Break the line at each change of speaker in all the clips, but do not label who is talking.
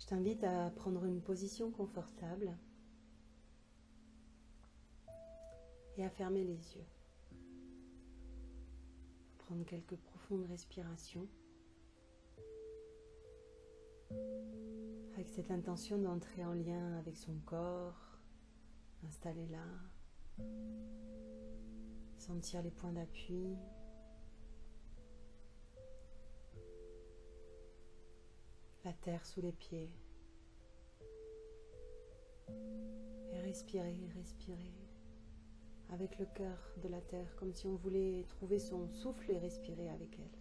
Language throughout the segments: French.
t'invite à prendre une position confortable et à fermer les yeux. Prendre quelques profondes respirations avec cette intention d'entrer en lien avec son corps, installé là, sentir les points d'appui, la terre sous les pieds, et respirer, respirer avec le cœur de la terre, comme si on voulait trouver son souffle et respirer avec elle.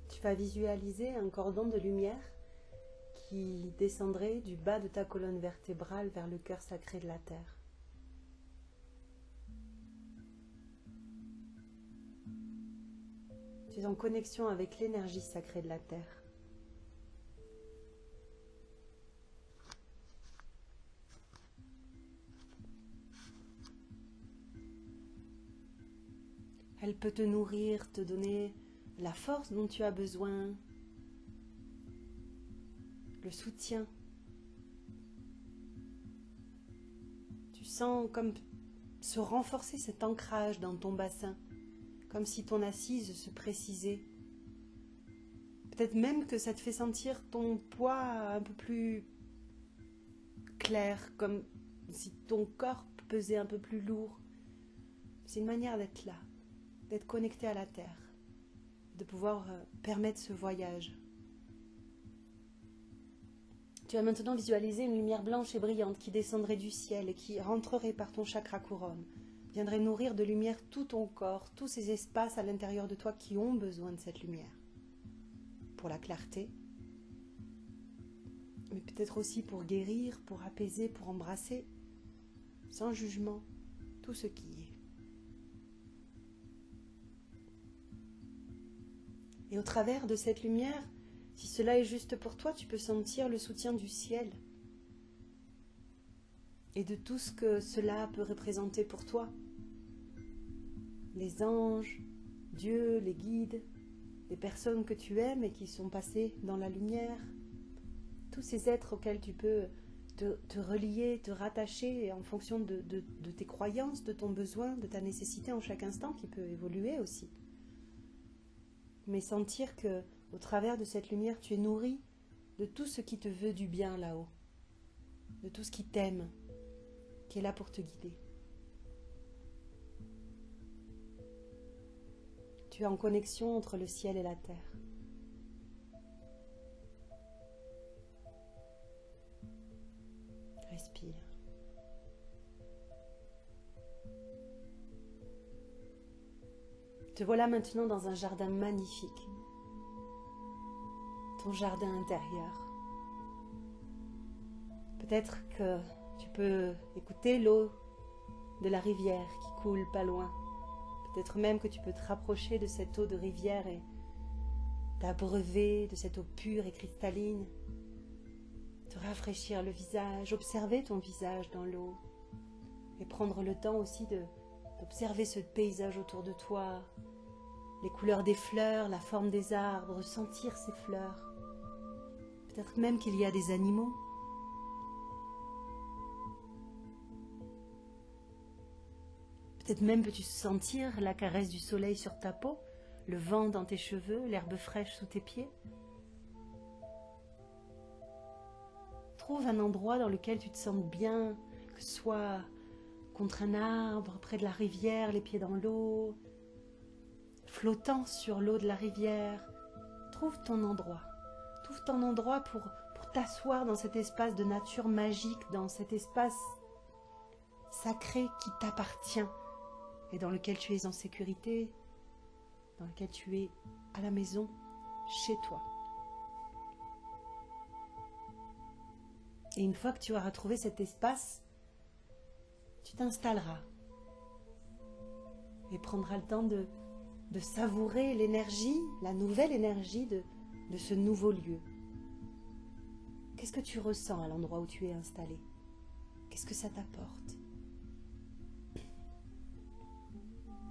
Tu vas visualiser un cordon de lumière qui descendrait du bas de ta colonne vertébrale vers le cœur sacré de la terre. Tu es en connexion avec l'énergie sacrée de la terre. Elle peut te nourrir, te donner la force dont tu as besoin, le soutien. Tu sens comme se renforcer cet ancrage dans ton bassin, comme si ton assise se précisait. Peut-être même que ça te fait sentir ton poids un peu plus clair, comme si ton corps pesait un peu plus lourd. C'est une manière d'être là, d'être connecté à la terre, de pouvoir permettre ce voyage. Tu vas maintenant visualiser une lumière blanche et brillante qui descendrait du ciel et qui rentrerait par ton chakra couronne, viendrait nourrir de lumière tout ton corps, tous ces espaces à l'intérieur de toi qui ont besoin de cette lumière. Pour la clarté, mais peut-être aussi pour guérir, pour apaiser, pour embrasser, sans jugement, tout ce qui est. Et au travers de cette lumière, si cela est juste pour toi, tu peux sentir le soutien du ciel et de tout ce que cela peut représenter pour toi. Les anges, Dieu, les guides, les personnes que tu aimes et qui sont passées dans la lumière, tous ces êtres auxquels tu peux te relier, te rattacher en fonction de tes croyances, de ton besoin, de ta nécessité en chaque instant qui peut évoluer aussi. Mais sentir que au travers de cette lumière, tu es nourri de tout ce qui te veut du bien là-haut, de tout ce qui t'aime, qui est là pour te guider. Tu es en connexion entre le ciel et la terre. Respire. Te voilà maintenant dans un jardin magnifique. Ton jardin intérieur. Peut-être que tu peux écouter l'eau de la rivière qui coule pas loin. Peut-être même que tu peux te rapprocher de cette eau de rivière et t'abreuver de cette eau pure et cristalline. Te rafraîchir le visage, observer ton visage dans l'eau et prendre le temps aussi d'observer ce paysage autour de toi, les couleurs des fleurs, la forme des arbres, sentir ces fleurs. Peut-être même qu'il y a des animaux. Peut-être même peux-tu sentir la caresse du soleil sur ta peau, le vent dans tes cheveux, l'herbe fraîche sous tes pieds. Trouve un endroit dans lequel tu te sens bien, que ce soit contre un arbre, près de la rivière, les pieds dans l'eau, flottant sur l'eau de la rivière. Trouve ton endroit. Trouve ton endroit pour t'asseoir dans cet espace de nature magique, dans cet espace sacré qui t'appartient et dans lequel tu es en sécurité, dans lequel tu es à la maison, chez toi. Et une fois que tu auras trouvé cet espace, tu t'installeras et prendras le temps de savourer l'énergie, la nouvelle énergie de ce nouveau lieu. Qu'est-ce que tu ressens à l'endroit où tu es installé? Qu'est-ce que ça t'apporte?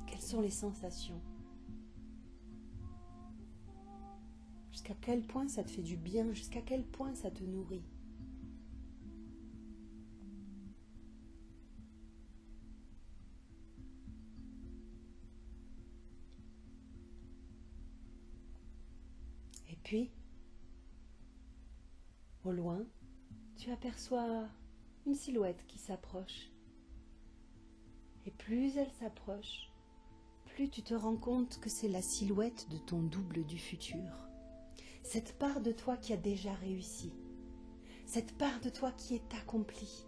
Quelles sont les sensations? Jusqu'à quel point ça te fait du bien? Jusqu'à quel point ça te nourrit? Et puis, au loin, tu aperçois une silhouette qui s'approche. Et plus elle s'approche, plus tu te rends compte que c'est la silhouette de ton double du futur. Cette part de toi qui a déjà réussi. Cette part de toi qui est accomplie,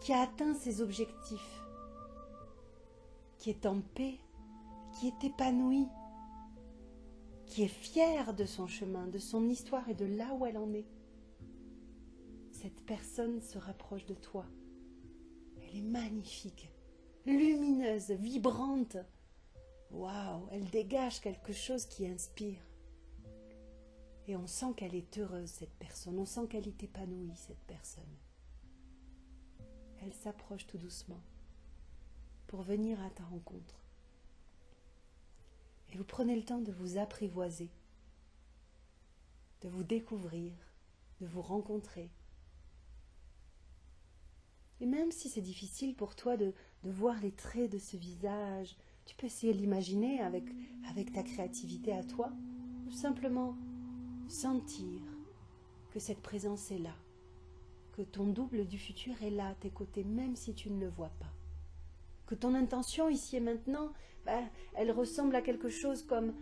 qui a atteint ses objectifs, qui est en paix, qui est épanouie, qui est fière de son chemin, de son histoire et de là où elle en est. Cette personne se rapproche de toi. Elle est magnifique, lumineuse, vibrante. Waouh, elle dégage quelque chose qui inspire. Et on sent qu'elle est heureuse, cette personne. On sent qu'elle est épanouie, cette personne. Elle s'approche tout doucement pour venir à ta rencontre. Et vous prenez le temps de vous apprivoiser, de vous découvrir, de vous rencontrer. Et même si c'est difficile pour toi de voir les traits de ce visage, tu peux essayer de l'imaginer avec ta créativité à toi, ou simplement sentir que cette présence est là, que ton double du futur est là à tes côtés, même si tu ne le vois pas. Que ton intention ici et maintenant, elle ressemble à quelque chose comme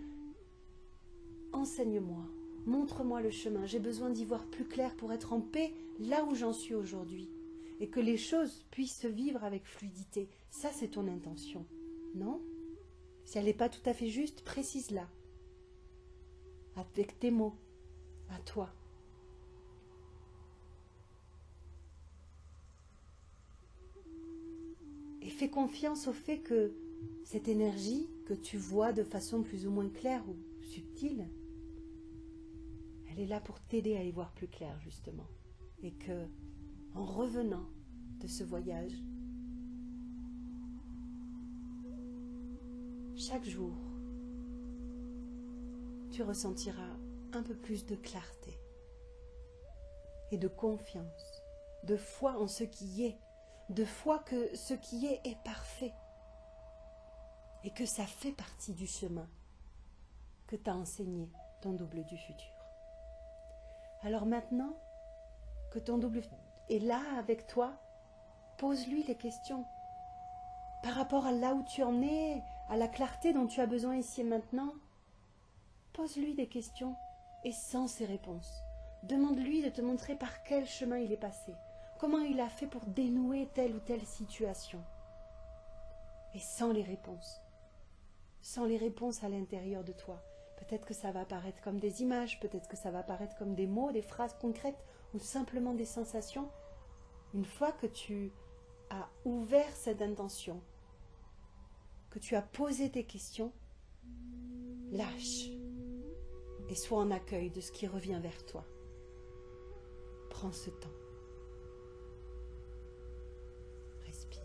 « Enseigne-moi, montre-moi le chemin, j'ai besoin d'y voir plus clair pour être en paix là où j'en suis aujourd'hui. » Et que les choses puissent se vivre avec fluidité. Ça, c'est ton intention, non? Si elle n'est pas tout à fait juste, précise-la. Avec tes mots, à toi. Et fais confiance au fait que cette énergie que tu vois de façon plus ou moins claire ou subtile, elle est là pour t'aider à y voir plus clair, justement. Et que, en revenant de ce voyage, chaque jour, tu ressentiras un peu plus de clarté et de confiance, de foi en ce qui est, de foi que ce qui est parfait et que ça fait partie du chemin que t'a enseigné ton double du futur. Alors maintenant que ton double est là avec toi, pose-lui les questions par rapport à là où tu en es, à la clarté dont tu as besoin ici et maintenant. Pose-lui des questions et sans ses réponses. Demande-lui de te montrer par quel chemin il est passé, comment il a fait pour dénouer telle ou telle situation. Et sans les réponses à l'intérieur de toi. Peut-être que ça va apparaître comme des images, peut-être que ça va apparaître comme des mots, des phrases concrètes ou simplement des sensations. Une fois que tu as ouvert cette intention, que tu as posé tes questions, lâche et sois en accueil de ce qui revient vers toi. Prends ce temps. Respire.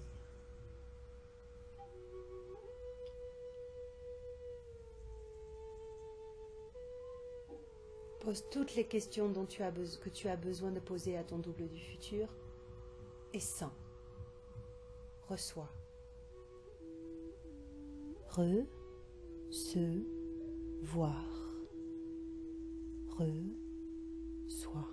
Pose toutes les questions que tu as besoin de poser à ton double du futur et sens. Reçois. Recevoir. Reçois.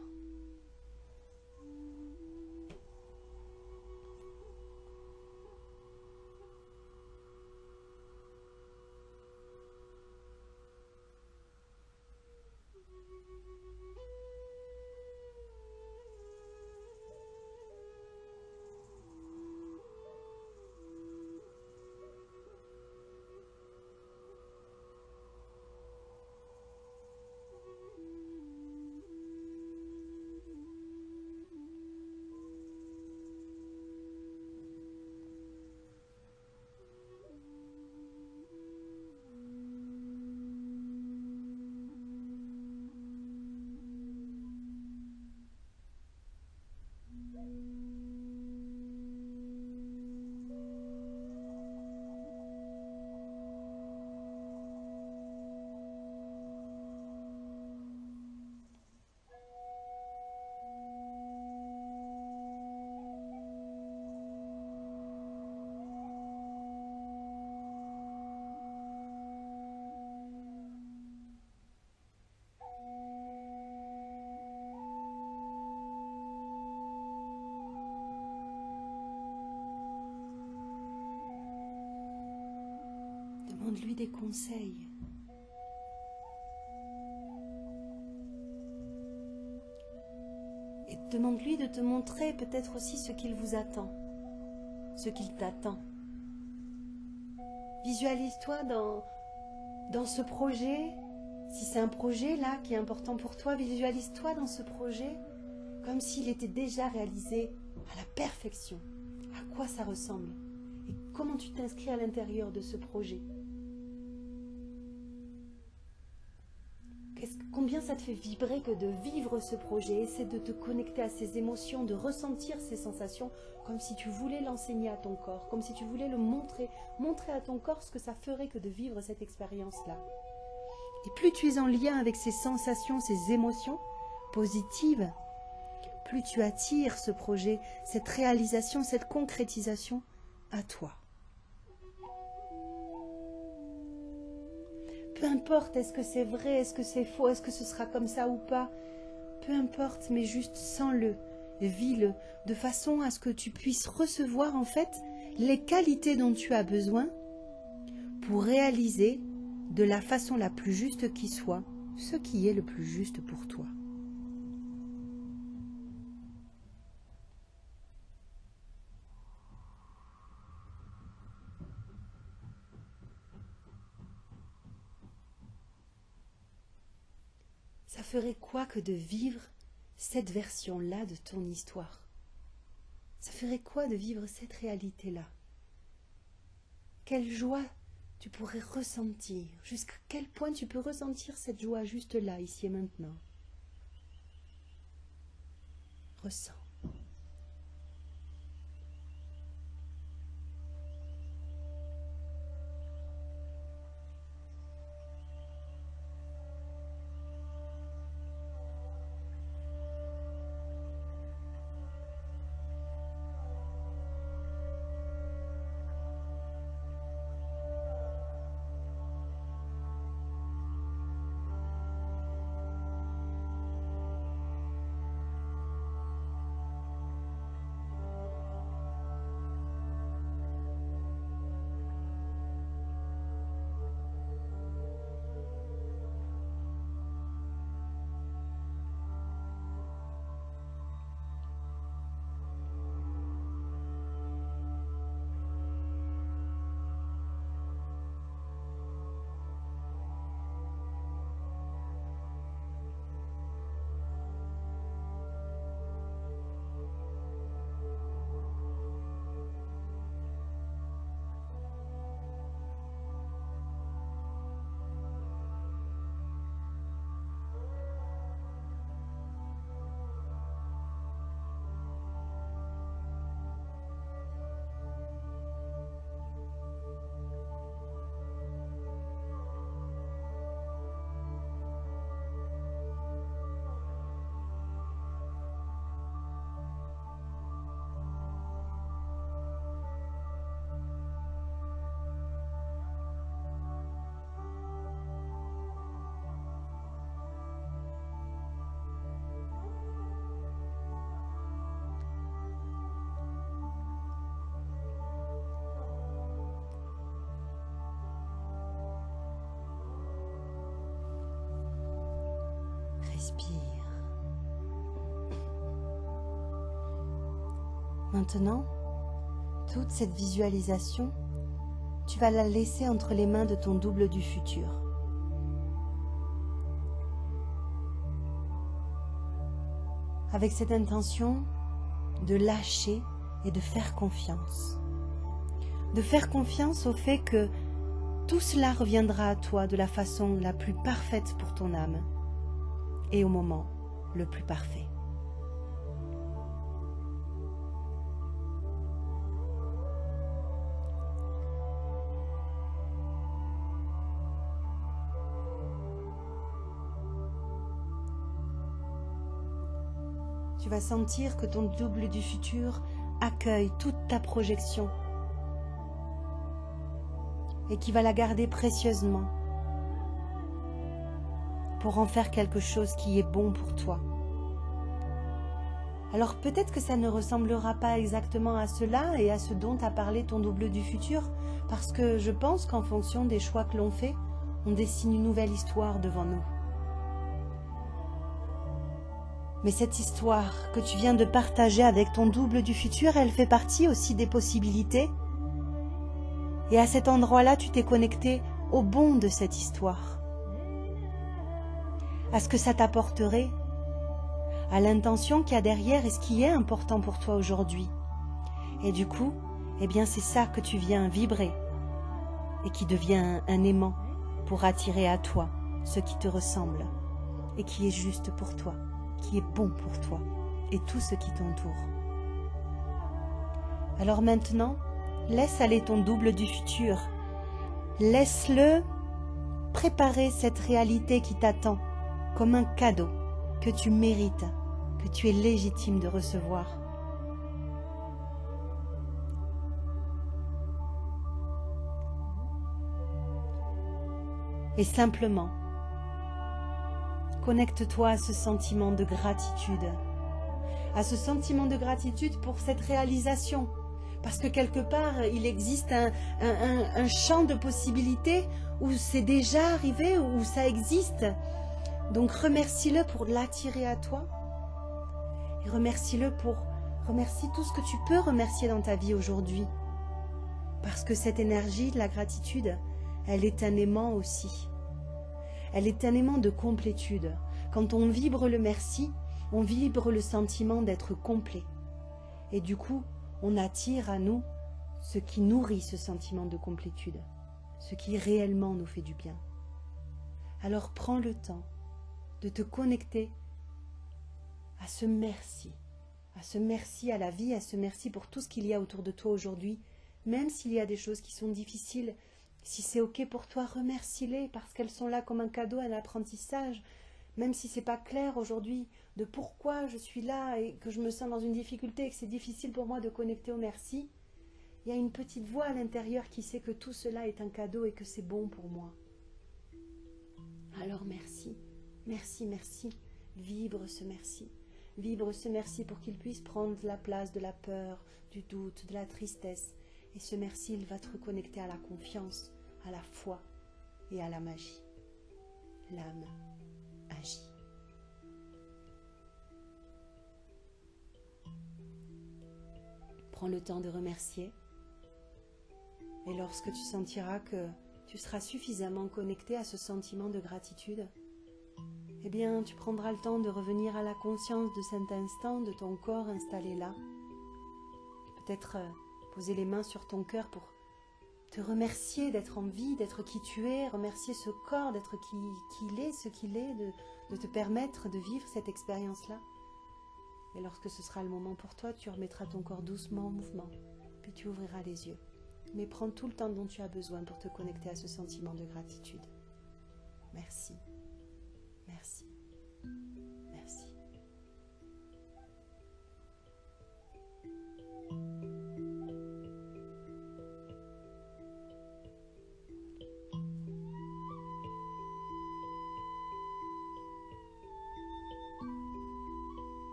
Demande-lui des conseils. Et demande-lui de te montrer peut-être aussi ce qu'il vous attend, ce qu'il t'attend. Visualise-toi dans ce projet. Si c'est un projet là qui est important pour toi, visualise-toi dans ce projet comme s'il était déjà réalisé à la perfection. À quoi ça ressemble? Et comment tu t'inscris à l'intérieur de ce projet? Combien ça te fait vibrer que de vivre ce projet? Essaie de te connecter à ces émotions, de ressentir ces sensations comme si tu voulais l'enseigner à ton corps, comme si tu voulais le montrer à ton corps ce que ça ferait que de vivre cette expérience-là. Et plus tu es en lien avec ces sensations, ces émotions positives, plus tu attires ce projet, cette réalisation, cette concrétisation à toi. Peu importe, est-ce que c'est vrai, est-ce que c'est faux, est-ce que ce sera comme ça ou pas, peu importe, mais juste sens-le, vis-le, de façon à ce que tu puisses recevoir en fait les qualités dont tu as besoin pour réaliser de la façon la plus juste qui soit ce qui est le plus juste pour toi. Ça ferait quoi que de vivre cette version-là de ton histoire? Ça ferait quoi de vivre cette réalité-là? Quelle joie tu pourrais ressentir? Jusqu'à quel point tu peux ressentir cette joie juste là, ici et maintenant? Ressens. Respire. Maintenant, toute cette visualisation, tu vas la laisser entre les mains de ton double du futur. Avec cette intention de lâcher et de faire confiance. De faire confiance au fait que tout cela reviendra à toi de la façon la plus parfaite pour ton âme et au moment le plus parfait. Tu vas sentir que ton double du futur accueille toute ta projection et qui va la garder précieusement pour en faire quelque chose qui est bon pour toi. Alors peut-être que ça ne ressemblera pas exactement à cela et à ce dont a parlé ton double du futur, parce que je pense qu'en fonction des choix que l'on fait, on dessine une nouvelle histoire devant nous. Mais cette histoire que tu viens de partager avec ton double du futur, elle fait partie aussi des possibilités. Et à cet endroit-là, tu t'es connecté au bon de cette histoire, à ce que ça t'apporterait, à l'intention qu'il y a derrière et ce qui est important pour toi aujourd'hui. Et du coup, eh bien c'est ça que tu viens vibrer et qui devient un aimant pour attirer à toi ce qui te ressemble et qui est juste pour toi, qui est bon pour toi et tout ce qui t'entoure. Alors maintenant, laisse aller ton double du futur. Laisse-le préparer cette réalité qui t'attend comme un cadeau que tu mérites, que tu es légitime de recevoir. Et simplement, connecte-toi à ce sentiment de gratitude, à ce sentiment de gratitude pour cette réalisation. Parce que quelque part, il existe un champ de possibilités où c'est déjà arrivé, où ça existe. Donc remercie-le pour l'attirer à toi. Et remercie tout ce que tu peux remercier dans ta vie aujourd'hui. Parce que cette énergie de la gratitude, elle est un aimant aussi. Elle est un aimant de complétude. Quand on vibre le merci, on vibre le sentiment d'être complet. Et du coup, on attire à nous ce qui nourrit ce sentiment de complétude, ce qui réellement nous fait du bien. Alors prends le temps de te connecter à ce merci à la vie, à ce merci pour tout ce qu'il y a autour de toi aujourd'hui, même s'il y a des choses qui sont difficiles. Si c'est ok pour toi, remercie-les parce qu'elles sont là comme un cadeau, un apprentissage. Même si c'est pas clair aujourd'hui de pourquoi je suis là et que je me sens dans une difficulté et que c'est difficile pour moi de connecter au merci, il y a une petite voix à l'intérieur qui sait que tout cela est un cadeau et que c'est bon pour moi. Alors merci, merci, merci. Vibre ce merci. Vibre ce merci pour qu'il puisse prendre la place de la peur, du doute, de la tristesse. Et ce merci, il va te reconnecter à la confiance, à la foi et à la magie. L'âme agit. Prends le temps de remercier. Et lorsque tu sentiras que tu seras suffisamment connecté à ce sentiment de gratitude, eh bien, tu prendras le temps de revenir à la conscience de cet instant, de ton corps installé là. Peut-être poser les mains sur ton cœur pour te remercier d'être en vie, d'être qui tu es, remercier ce corps, d'être qui il est, ce qu'il est, de te permettre de vivre cette expérience-là. Et lorsque ce sera le moment pour toi, tu remettras ton corps doucement en mouvement, puis tu ouvriras les yeux. Mais prends tout le temps dont tu as besoin pour te connecter à ce sentiment de gratitude. Merci.